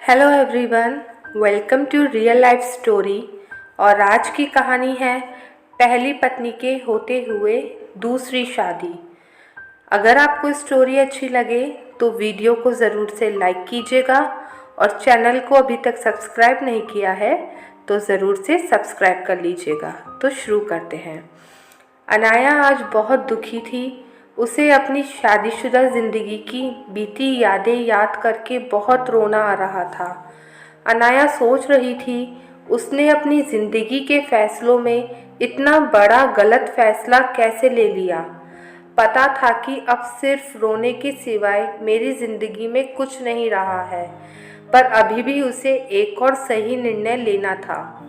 Hello everyone, welcome to real life story. और आज की कहानी है पहली पत्नी के होते हुए दूसरी शादी। अगर आपको स्टोरी अच्छी लगे तो वीडियो को ज़रूर से लाइक कीजिएगा और चैनल को अभी तक सब्सक्राइब नहीं किया है तो ज़रूर से सब्सक्राइब कर लीजिएगा। तो शुरू करते हैं। अनाया आज बहुत दुखी थी। उसे अपनी शादीशुदा ज़िंदगी की बीती यादें याद करके बहुत रोना आ रहा था। अनाया सोच रही थी उसने अपनी ज़िंदगी के फ़ैसलों में इतना बड़ा गलत फ़ैसला कैसे ले लिया। पता था कि अब सिर्फ रोने के सिवाय मेरी ज़िंदगी में कुछ नहीं रहा है, पर अभी भी उसे एक और सही निर्णय लेना था।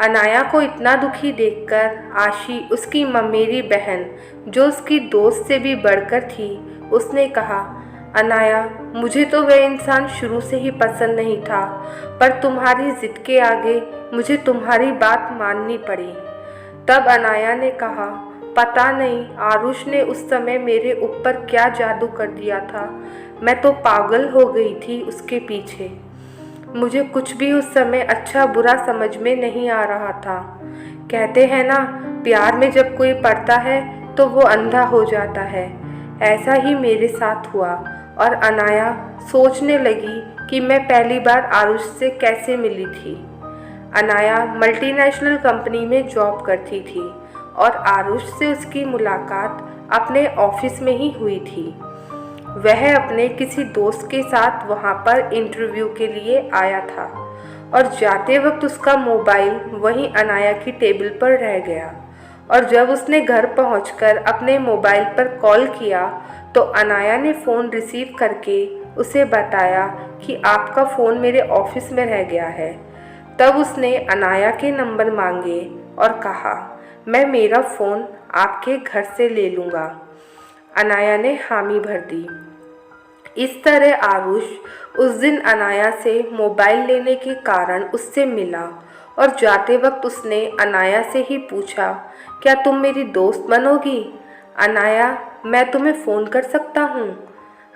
अनाया को इतना दुखी देखकर आशी, उसकी ममेरी बहन जो उसकी दोस्त से भी बढ़कर थी, उसने कहा, अनाया, मुझे तो वह इंसान शुरू से ही पसंद नहीं था, पर तुम्हारी जिद के आगे मुझे तुम्हारी बात माननी पड़ी। तब अनाया ने कहा, पता नहीं आरुष ने उस समय मेरे ऊपर क्या जादू कर दिया था। मैं तो पागल हो गई थी उसके पीछे। मुझे कुछ भी उस समय अच्छा बुरा समझ में नहीं आ रहा था। कहते हैं ना, प्यार में जब कोई पड़ता है तो वो अंधा हो जाता है। ऐसा ही मेरे साथ हुआ और अनाया सोचने लगी कि मैं पहली बार आरुष से कैसे मिली थी। अनाया मल्टीनेशनल कंपनी में जॉब करती थी और आरुष से उसकी मुलाकात अपने ऑफिस में ही हुई थी। वह अपने किसी दोस्त के साथ वहां पर इंटरव्यू के लिए आया था और जाते वक्त उसका मोबाइल वहीं अनाया की टेबल पर रह गया। और जब उसने घर पहुंचकर अपने मोबाइल पर कॉल किया तो अनाया ने फ़ोन रिसीव करके उसे बताया कि आपका फ़ोन मेरे ऑफिस में रह गया है। तब उसने अनाया के नंबर मांगे और कहा, मैं मेरा फ़ोन आपके घर से ले लूँगा। अनाया ने हामी भर दी। इस तरह आरुष उस दिन अनाया से मोबाइल लेने के कारण उससे मिला और जाते वक्त उसने अनाया से ही पूछा, क्या तुम मेरी दोस्त बनोगी? अनाया, मैं तुम्हें फ़ोन कर सकता हूँ?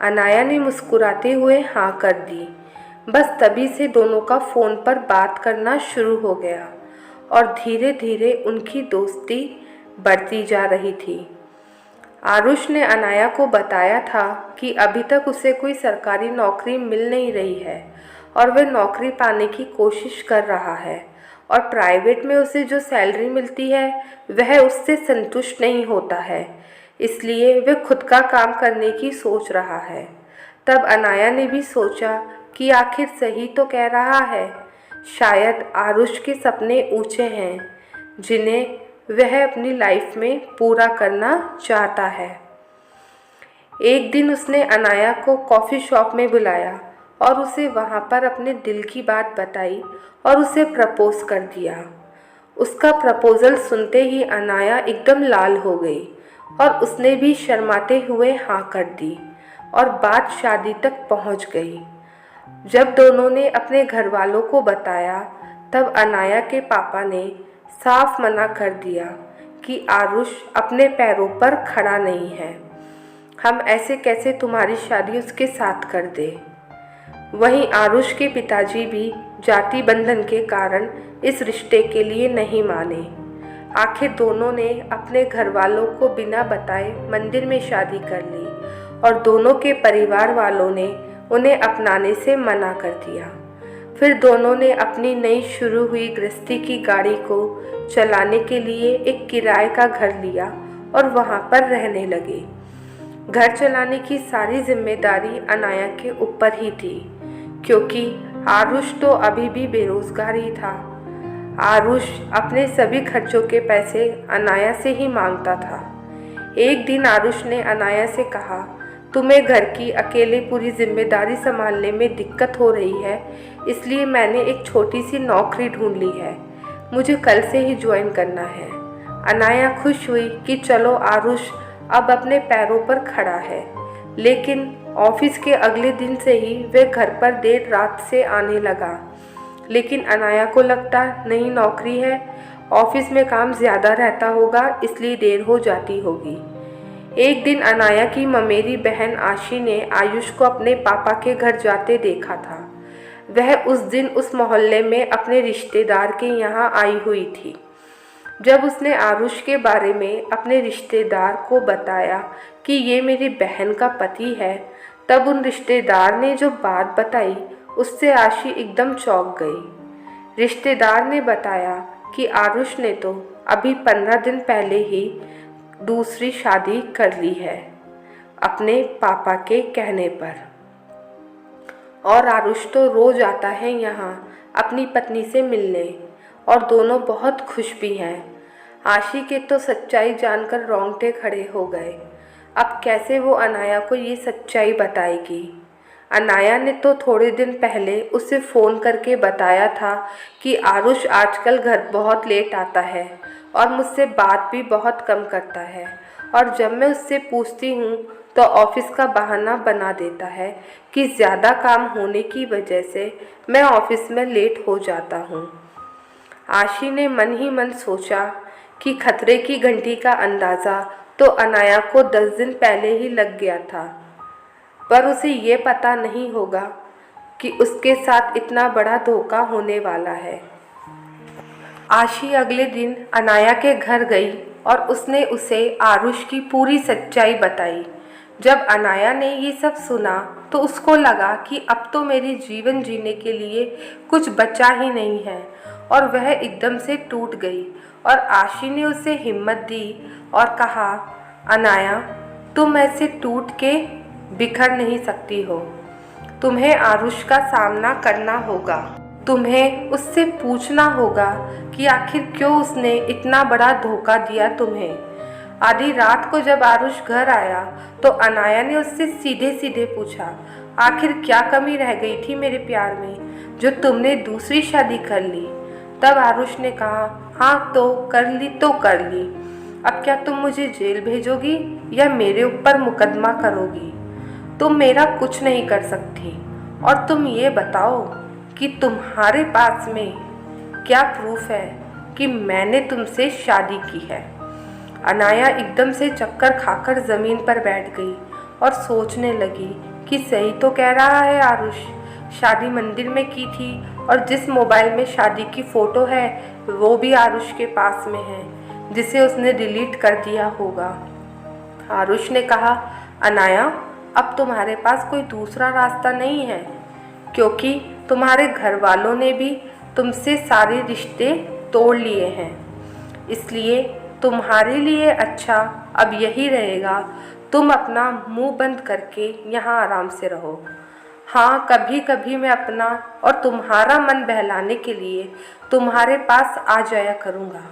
अनाया ने मुस्कुराते हुए हाँ कर दी। बस तभी से दोनों का फ़ोन पर बात करना शुरू हो गया और धीरे धीरे उनकी दोस्ती बढ़ती जा रही थी। आरुष ने अनाया को बताया था कि अभी तक उसे कोई सरकारी नौकरी मिल नहीं रही है और वह नौकरी पाने की कोशिश कर रहा है और प्राइवेट में उसे जो सैलरी मिलती है वह उससे संतुष्ट नहीं होता है, इसलिए वह खुद का काम करने की सोच रहा है। तब अनाया ने भी सोचा कि आखिर सही तो कह रहा है। शायद आरुष के सपने ऊंचे हैं जिन्हें वह अपनी लाइफ में पूरा करना चाहता है। एक दिन उसने अनाया को कॉफ़ी शॉप में बुलाया और उसे वहाँ पर अपने दिल की बात बताई और उसे प्रपोज़ कर दिया। उसका प्रपोज़ल सुनते ही अनाया एकदम लाल हो गई और उसने भी शर्माते हुए हाँ कर दी और बात शादी तक पहुँच गई। जब दोनों ने अपने घर वालों को बताया तब अनाया के पापा ने साफ मना कर दिया कि आरुष अपने पैरों पर खड़ा नहीं है। हम ऐसे कैसे तुम्हारी शादी उसके साथ कर दे। वहीं आरुष के पिताजी भी जाति बंधन के कारण इस रिश्ते के लिए नहीं माने। आखिर दोनों ने अपने घर वालों को बिना बताए मंदिर में शादी कर ली और दोनों के परिवार वालों ने उन्हें अपनाने से मना कर दिया। फिर दोनों ने अपनी नई शुरू हुई गृहस्थी की गाड़ी को चलाने के लिए एक किराए का घर लिया और वहाँ पर रहने लगे। घर चलाने की सारी जिम्मेदारी अनाया के ऊपर ही थी, क्योंकि आरुष तो अभी भी बेरोजगार ही था। आरुष अपने सभी खर्चों के पैसे अनाया से ही मांगता था। एक दिन आरुष ने अनाया से कहा, तुम्हें घर की अकेले पूरी जिम्मेदारी संभालने में दिक्कत हो रही है, इसलिए मैंने एक छोटी सी नौकरी ढूंढ ली है। मुझे कल से ही ज्वाइन करना है। अनाया खुश हुई कि चलो आरुष अब अपने पैरों पर खड़ा है, लेकिन ऑफिस के अगले दिन से ही वह घर पर देर रात से आने लगा। लेकिन अनाया को लगता नई नौकरी है, ऑफिस में काम ज़्यादा रहता होगा, इसलिए देर हो जाती होगी। एक दिन अनाया की ममेरी बहन आशी ने आयुष को अपने पापा के घर जाते देखा था। वह उस दिन उस मोहल्ले में अपने रिश्तेदार के यहाँ आई हुई थी। जब उसने आरुष के बारे में अपने रिश्तेदार को बताया कि ये मेरी बहन का पति है, तब उन रिश्तेदार ने जो बात बताई उससे आशी एकदम चौंक गई। रिश्तेदार ने बताया कि आरुष ने तो अभी 15 दिन पहले ही दूसरी शादी कर ली है अपने पापा के कहने पर, और आरुष तो रोज आता है यहाँ अपनी पत्नी से मिलने और दोनों बहुत खुश भी हैं। आशी के तो सच्चाई जानकर रोंगटे खड़े हो गए। अब कैसे वो अनाया को ये सच्चाई बताएगी। अनाया ने तो थोड़े दिन पहले उसे फ़ोन करके बताया था कि आरुष आजकल घर बहुत लेट आता है और मुझसे बात भी बहुत कम करता है, और जब मैं उससे पूछती हूँ तो ऑफ़िस का बहाना बना देता है कि ज़्यादा काम होने की वजह से मैं ऑफ़िस में लेट हो जाता हूँ। आशी ने मन ही मन सोचा कि खतरे की घंटी का अंदाज़ा तो अनाया को 10 दिन पहले ही लग गया था, पर उसे ये पता नहीं होगा कि उसके साथ इतना बड़ा धोखा होने वाला है। आशी अगले दिन अनाया के घर गई और उसने उसे आरुष की पूरी सच्चाई बताई। जब अनाया ने ये सब सुना तो उसको लगा कि अब तो मेरी जीवन जीने के लिए कुछ बचा ही नहीं है, और वह एकदम से टूट गई। और आशी ने उसे हिम्मत दी और कहा, अनाया, तुम ऐसे टूट के बिखर नहीं सकती हो। तुम्हें आरुष का सामना करना होगा। तुम्हें उससे पूछना होगा कि आखिर क्यों उसने इतना बड़ा धोखा दिया तुम्हें। आधी रात को जब आरुष घर आया तो अनाया ने उससे सीधे सीधे पूछा, आखिर क्या कमी रह गई थी मेरे प्यार में जो तुमने दूसरी शादी कर ली। तब आरुष ने कहा, हाँ तो कर ली तो कर ली। अब क्या तुम मुझे जेल भेजोगी या मेरे ऊपर मुकदमा करोगी? तुम मेरा कुछ नहीं कर सकती, और तुम ये बताओ कि तुम्हारे पास में क्या प्रूफ है कि मैंने तुमसे शादी की है। अनाया एकदम से चक्कर खाकर ज़मीन पर बैठ गई और सोचने लगी कि सही तो कह रहा है आरुष। शादी मंदिर में की थी और जिस मोबाइल में शादी की फ़ोटो है वो भी आरुष के पास में है, जिसे उसने डिलीट कर दिया होगा। आरुष ने कहा, अनाया, अब तुम्हारे पास कोई दूसरा रास्ता नहीं है, क्योंकि तुम्हारे घर वालों ने भी तुमसे सारे रिश्ते तोड़ लिए हैं। इसलिए तुम्हारे लिए अच्छा अब यही रहेगा, तुम अपना मुंह बंद करके यहाँ आराम से रहो। हाँ, कभी कभी मैं अपना और तुम्हारा मन बहलाने के लिए तुम्हारे पास आ जाया करूँगा।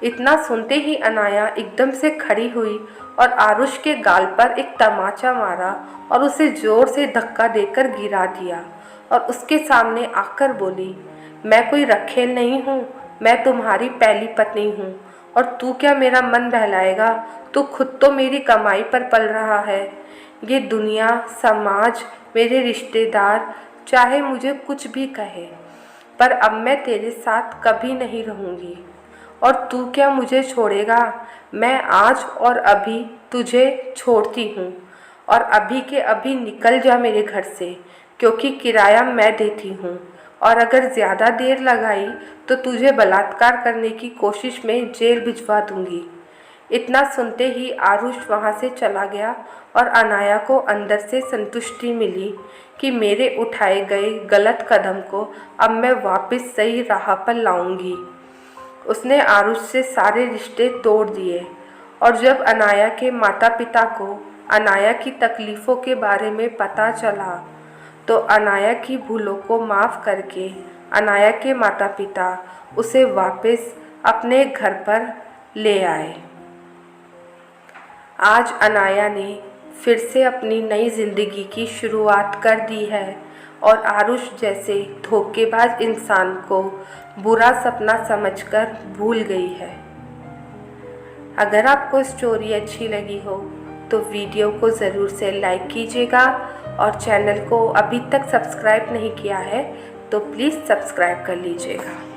इतना सुनते ही अनाया एकदम से खड़ी हुई और आरुष के गाल पर एक तमाचा मारा और उसे ज़ोर से धक्का देकर गिरा दिया और उसके सामने आकर बोली, मैं कोई रखेल नहीं हूँ, मैं तुम्हारी पहली पत्नी हूँ, और तू क्या मेरा मन बहलाएगा? तू खुद तो मेरी कमाई पर पल रहा है। ये दुनिया, समाज, मेरे रिश्तेदार चाहे मुझे कुछ भी कहे, पर अब मैं तेरे साथ कभी नहीं रहूँगी। और तू क्या मुझे छोड़ेगा? मैं आज और अभी तुझे छोड़ती हूँ, और अभी के अभी निकल जा मेरे घर से, क्योंकि किराया मैं देती हूँ, और अगर ज़्यादा देर लगाई तो तुझे बलात्कार करने की कोशिश में जेल भिजवा दूँगी। इतना सुनते ही आरुष वहाँ से चला गया और अनाया को अंदर से संतुष्टि मिली कि मेरे उठाए गए गलत कदम को अब मैं वापस सही राह पर लाऊंगी। उसने आरुष से सारे रिश्ते तोड़ दिए, और जब अनाया के माता पिता को अनाया की तकलीफ़ों के बारे में पता चला तो अनाया की भूलों को माफ़ करके अनाया के माता पिता उसे वापस अपने घर पर ले आए। आज अनाया ने फिर से अपनी नई ज़िंदगी की शुरुआत कर दी है और आरुष जैसे धोखेबाज इंसान को बुरा सपना समझकर भूल गई है। अगर आपको स्टोरी अच्छी लगी हो तो वीडियो को ज़रूर से लाइक कीजिएगा, और चैनल को अभी तक सब्सक्राइब नहीं किया है तो प्लीज़ सब्सक्राइब कर लीजिएगा।